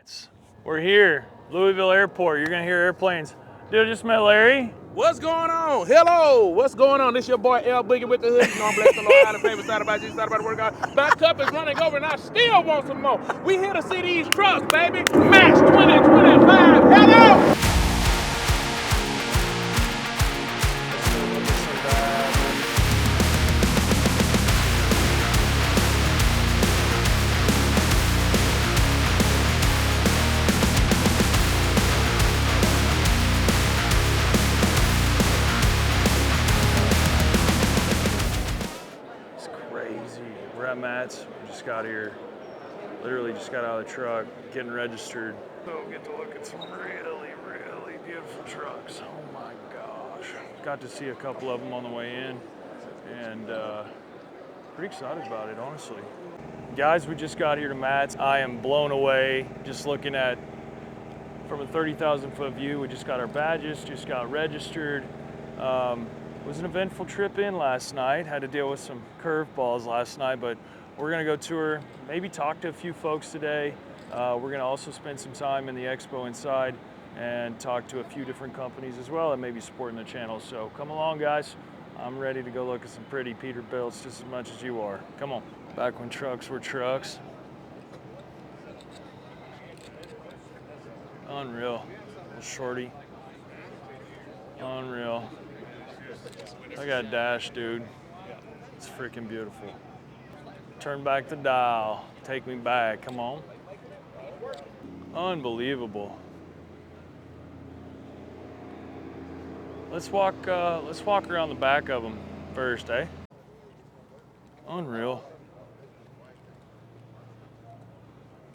Mats. We're here, Louisville Airport. You're gonna hear airplanes. Dude, I just met Larry. What's going on? Hello, what's going on? This your boy L Boogie with the hood. You know I'm blessed the Lord out of favor, side about Jesus, side about the word of God. My cup is running over and I still want some more. We here to see these trucks, baby. Max 2025. Hello! It's crazy. We're at Matt's. We just got here. Literally just got out of the truck, getting registered. So get to look at some really, really beautiful trucks. Oh my gosh. Got to see a couple of them on the way in, and pretty excited about it, honestly. Guys, we just got here to Matt's. I am blown away just looking at from a 30,000 foot view. We just got our badges, just got registered. It was an eventful trip in last night. Had to deal with some curveballs last night, but we're gonna go tour, maybe talk to a few folks today. We're gonna also spend some time in the expo inside and talk to a few different companies as well that may be supporting the channel. So come along, guys. I'm ready to go look at some pretty Peterbilts just as much as you are. Come on. Back when trucks were trucks. Unreal. Little shorty. Unreal. I got a dash, dude. It's freaking beautiful. Turn back the dial. Take me back. Come on. Unbelievable. Let's walk around the back of them first, eh? Unreal.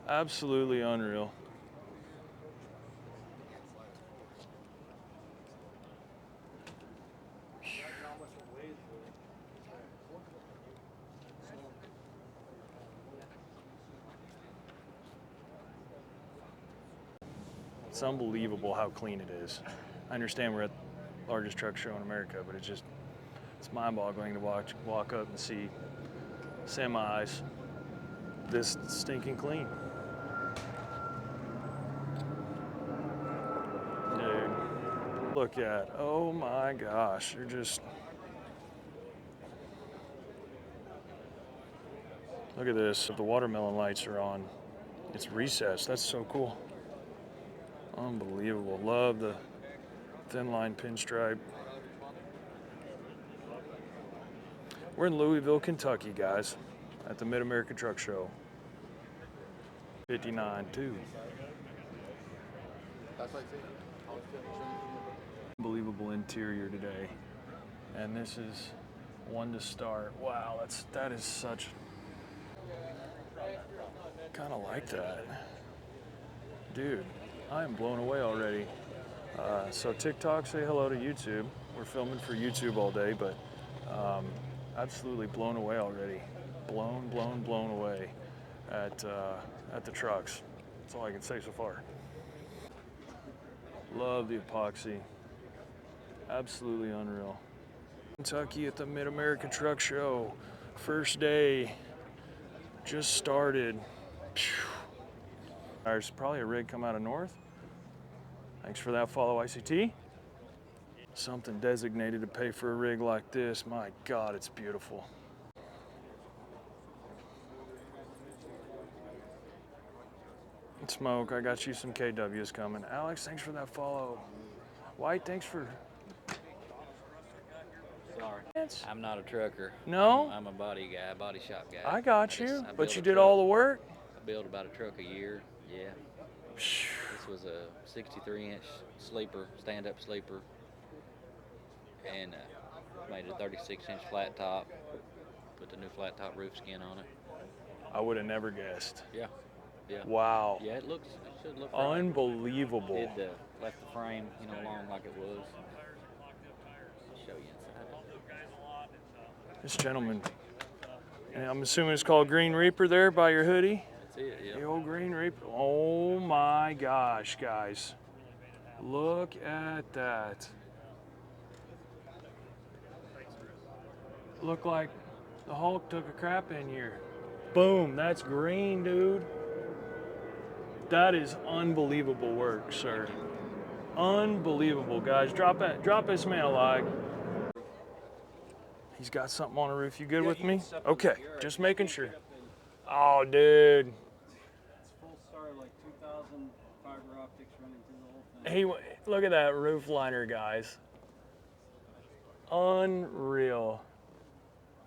Absolutely unreal. It's unbelievable how clean it is. I understand we're at the largest truck show in America, but it's mind-boggling to walk up and see semis this stinking clean. Dude, look at, oh my gosh, you're just, look at this. The watermelon lights are on. It's recessed. That's so cool. Unbelievable. Love the thin line pinstripe. We're in Louisville, Kentucky, guys, at the Mid-America Truck Show. 59-2. Unbelievable interior today. And this is one to start. Wow, that is such, kind of like that. Dude, I am blown away already. So TikTok, say hello to YouTube. We're filming for YouTube all day, but absolutely blown away already. Blown away at the trucks. That's all I can say so far. Love the epoxy. Absolutely unreal. Kentucky at the Mid-America Truck Show. First day. Just started. There's probably a rig come out of north. Thanks for that follow, ICT. Something designated to pay for a rig like this. My God, it's beautiful. Smoke, I got you some KWs coming. Alex, thanks for that follow. White, thanks for... Sorry, I'm not a trucker. No? I'm a body guy, body shop guy. I got you, but you did truck. all the work? I build about a truck a year, yeah. This was a 63-inch sleeper, stand-up sleeper, and made a 36-inch flat top, put the new flat top roof skin on it. I would have never guessed. Yeah. Yeah. Wow. Yeah, it should look right. Unbelievable. Did left the frame, long like it was. I'll show you inside. This gentleman, and I'm assuming it's called Green Reaper there by your hoodie? That's it, yeah. The old Green Reaper. Oh my gosh, guys. Look at that. Looked like the Hulk took a crap in here. Boom, that's green, dude. That is unbelievable work, sir. Unbelievable, guys. Drop this man a like. He's got something on the roof. You good with me? Okay, just making sure. Oh, dude. It's full star, like 2,000 fiber optics running through the whole thing. Hey, look at that roof liner, guys. Unreal.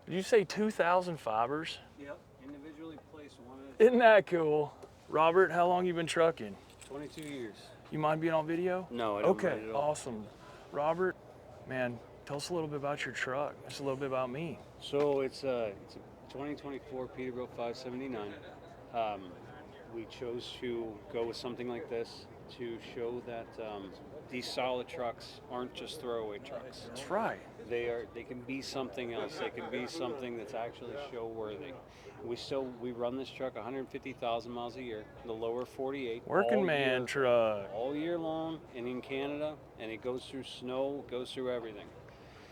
Did you say 2,000 fibers? Yep, individually placed one at a Isn't that cool? Robert, how long you been trucking? 22 years. You mind being on video? No, I don't Okay, mind at all. awesome. Robert, man, tell us a little bit about your truck. Just a little bit about me. So it's a 2024 Peterbilt 579. We chose to go with something like this to show that these solid trucks aren't just throwaway trucks. That's right. They can be something else. They can be something that's actually show worthy. We run this truck 150,000 miles a year, the lower 48. Working all man year, truck. all year long, and in Canada, and it goes through snow, goes through everything.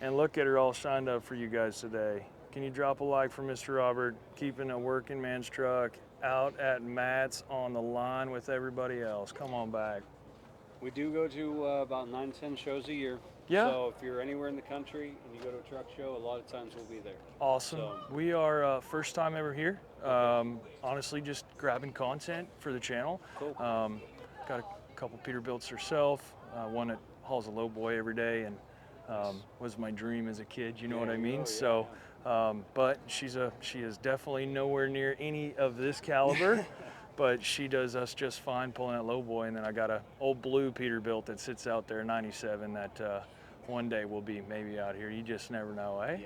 And look at her all shined up for you guys today. Can you drop a like for Mr. Robert, keeping a working man's truck out at Matt's on the line with everybody else? Come on back. We do go to about 9-10 shows a year. Yeah. So if you're anywhere in the country and you go to a truck show, a lot of times we'll be there. Awesome. So- We are first time ever here. Honestly, just grabbing content for the channel. Cool. Got a couple Peterbilts herself. One that hauls a low boy every day, and was my dream as a kid. You know what I There you mean? go, So, but she is definitely nowhere near any of this caliber. But she does us just fine pulling that low boy. And then I got a old blue Peterbilt that sits out there, 97, that one day will be maybe out here. You just never know, eh?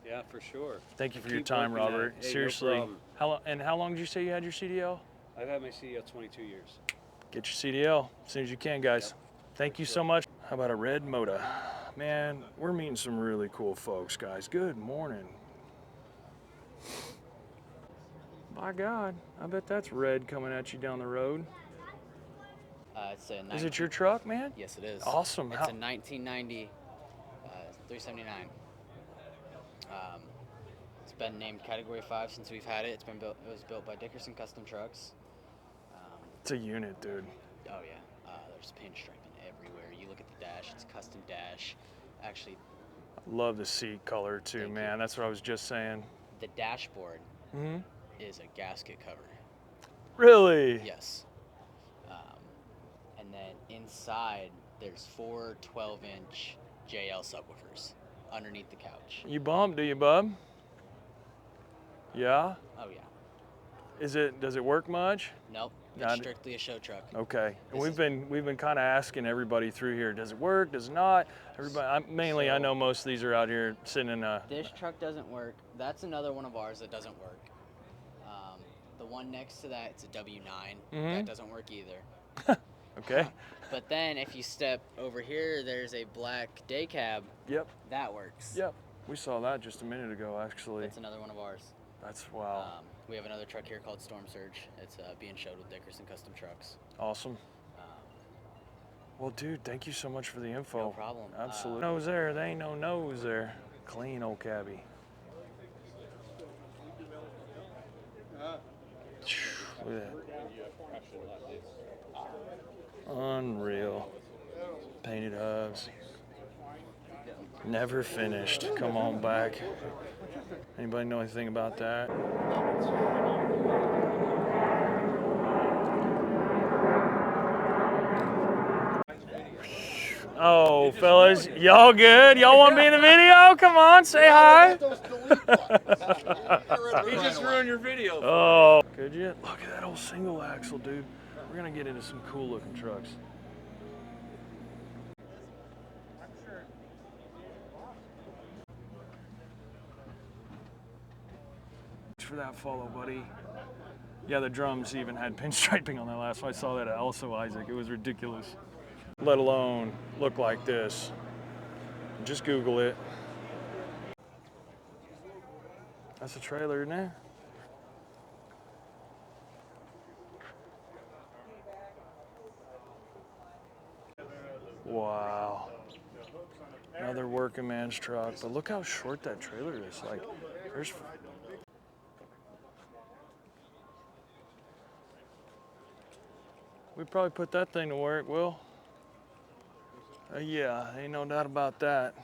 Yeah, for sure. Thank you for your Keep time, working at Robert. it. Hey, no Seriously. problem. How long did you say you had your CDL? I've had my CDL 22 years. Get your CDL as soon as you can, guys. Thank you so much. How about a red Moda? Man, we're meeting some really cool folks, guys. Good morning. By God, I bet that's red coming at you down the road. It's a Is it your truck, man? Yes, it is. Awesome. It's a 1990 379. It's been named Category 5 since we've had it. It's been built. It was built by Dickerson Custom Trucks. It's a unit, dude. Oh yeah. There's pinstriping everywhere. You look at the dash. It's a custom dash. Actually, Love the seat color too, Thank you. man. That's what I was just saying. the dashboard Hmm. is a gasket cover. Really? Yes. And then inside, there's 4 12-inch JL subwoofers underneath the couch. You bump, do you, bub? Yeah. Oh yeah. Does it work much? Nope. It's Not- strictly a show truck. Okay. And This we've been kind of asking everybody through here, does it work? Does it not? Everybody, I know most of these are out here sitting in a. This truck doesn't work. That's another one of ours that doesn't work. The one next to that, it's a W9. Mhm. That doesn't work either. Okay. But then if you step over here, there's a black day cab. Yep. That works. Yep. We saw that just a minute ago, actually. That's another one of ours. That's wow. We have another truck here called Storm Surge. It's being showed with Dickerson Custom Trucks. Awesome. Um, Well, dude, thank you so much for the info. No problem. Absolutely. Nose there. There ain't no nose there. Clean old cabbie. Look at that. Unreal. Painted hubs. Never finished. Come on back. Anybody know anything about that? Oh, fellas, y'all good? Y'all want to be in the video? Come on, say hi. He just ruined your video. Oh, could you? Look at that old single axle, dude. We're gonna get into some cool looking trucks. Thanks for that follow, buddy. Yeah, the drums even had pinstriping on that last one. I saw that at Also Isaac. It was ridiculous. Let alone look like this. Just Google it. That's a trailer, isn't it? Wow. Another working man's truck. But look how short that trailer is. Like, there's. probably put that thing to work, Will. Yeah, ain't no doubt about that.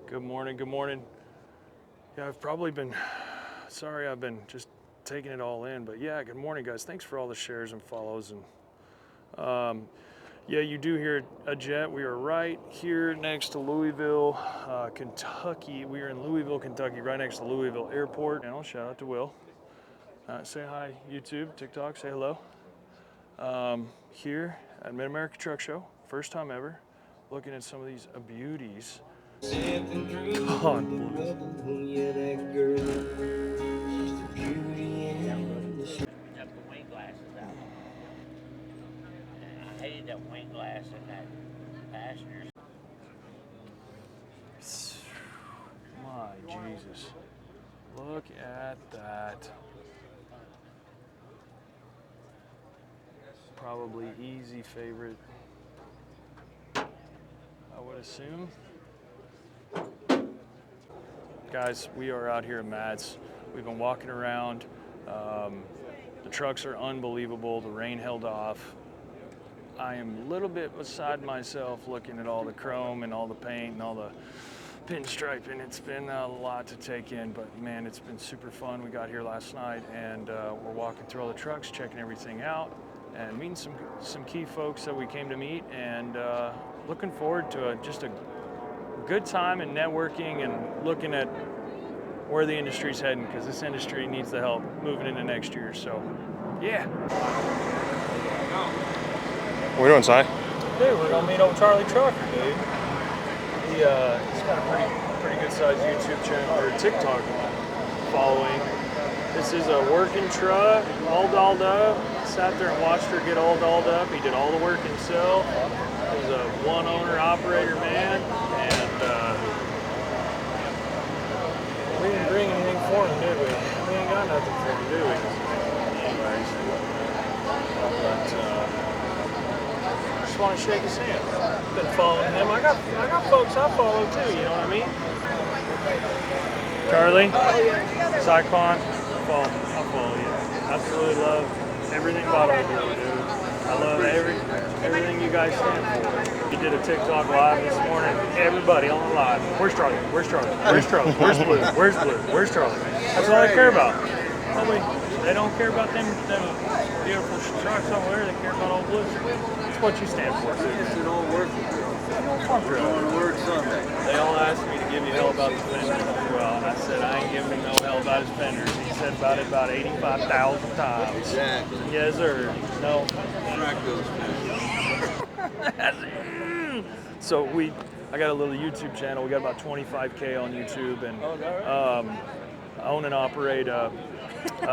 Good morning, good morning. Yeah, I've probably been, sorry, I've been just taking it all in, but yeah, good morning, guys. Thanks for all the shares and follows. And yeah, you do hear a jet. We are right here next to Louisville, Kentucky. We are in Louisville, Kentucky, right next to Louisville Airport. And I'll shout out to Will. Say hi, YouTube, TikTok, say hello. Here at Mid-America Truck Show, first time ever, looking at some of these beauties. God bless. Up the wing glasses out. I hated that wing glass in that passengers. My Jesus. Look at that. Probably easy favorite, I would assume. Guys, we are out here at Matt's. We've been walking around. The trucks are unbelievable. The rain held off. I am a little bit beside myself looking at all the chrome and all the paint and all the pinstriping. It's been a lot to take in, but man, it's been super fun. We got here last night and we're walking through all the trucks, checking everything out, and meeting some key folks that we came to meet, and looking forward to just a good time and networking and looking at where the industry's heading, because this industry needs the help moving into next year. So, yeah. What are we doing, Si? Dude, we're gonna meet old Charlie Trucker, dude. He's got a pretty good sized YouTube channel or TikTok following. This is a working truck, all dolled up. Sat there and watched her get all dolled up. He did all the work himself. He's a one owner operator man, and we didn't bring anything for him, did we? We ain't got nothing for him, do we? Anyways, but I just want to shake his hand. Been following him. I got folks I follow too. You know what I mean? Charlie, Cyclone, I'll follow you. Absolutely love everything about Old Blue, dude. I love everything you guys stand for. You did a TikTok live this morning. Everybody on the live. Where's Charlie? Where's Charlie? Where's Charlie? Where's Blue? Where's Blue? Where's Charlie? That's all they care about. They don't care about them beautiful trucks over there. They care about Old Blue. That's what you stand for, too. It's an old work. We're Going to work Sunday. They all asked me to give you hell about his fenders as well, and I said I ain't giving him no hell about his fenders. He said about it about 85,000 times. Exactly. Yes, sir. No. Track those fish. So I got a little YouTube channel. We got about 25K on YouTube, and I own and operate a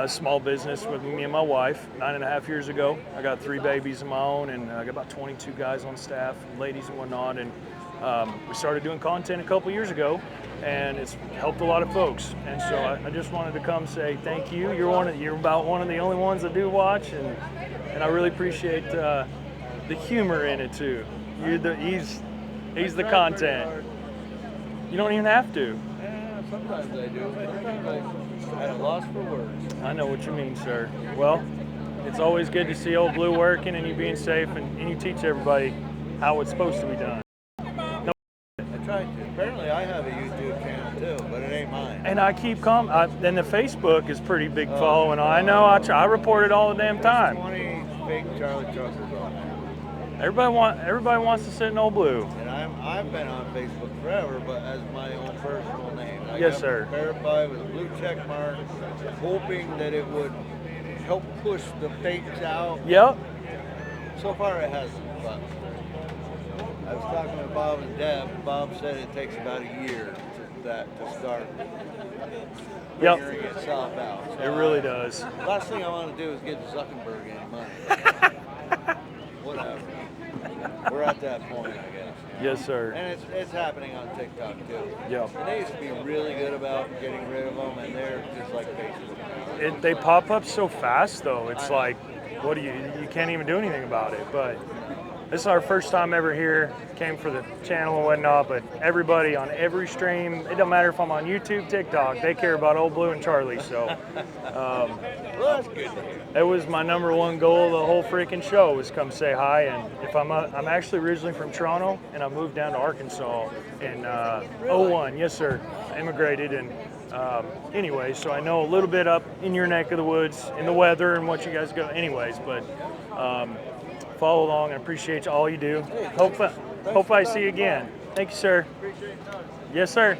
small business with me and my wife. 9.5 years ago, I got 3 babies of my own, and I got about 22 guys on staff, ladies and whatnot. And we started doing content a couple years ago, and it's helped a lot of folks. And so I just wanted to come say thank you. You're about one of the only ones that do watch, and I really appreciate the humor in it too. He's the content. You don't even have to. Yeah, sometimes I do. Sometimes I'm at a loss for words. I know what you mean, sir. Well, it's always good to see Old Blue working and you being safe, and you teach everybody how it's supposed to be done. I tried to. Apparently I have a YouTube channel too, but it ain't mine. And I keep then the Facebook is pretty big following. I know. I report it all the damn time. 20 fake Charlie truckers on there. Everybody wants to sit in Old Blue. And I've been on Facebook forever, but as my own personal name. I Yes, got sir. Verified with a blue check mark, hoping that it would help push the fakes out. Yep. So far it hasn't, but I was talking with Bob and Deb. Bob said it takes about a year to start Yep. figuring itself out. So It really does. Last thing I want to do is give Zuckerberg any money. Whatever. We're at that point, I guess. Yes, sir. And it's happening on TikTok too. Yep. And they used to be really good about getting rid of them, and they're just like Facebook. They pop up so fast, though. It's like, you can't even do anything about it. But This is our first time ever here. Came for the channel and whatnot, but everybody on every stream, it don't matter if I'm on YouTube, TikTok, they care about Old Blue and Charlie. So Well, that's good to hear. it was my #1 goal of the whole freaking show was come say hi. And if I'm actually originally from Toronto, and I moved down to Arkansas in '01. Yes, sir. I immigrated, and anyway, so I know a little bit up in your neck of the woods in the weather and what you guys go. Anyways, but follow along. I appreciate all you do. Hope I see you again. Thank you, sir. Yes, sir.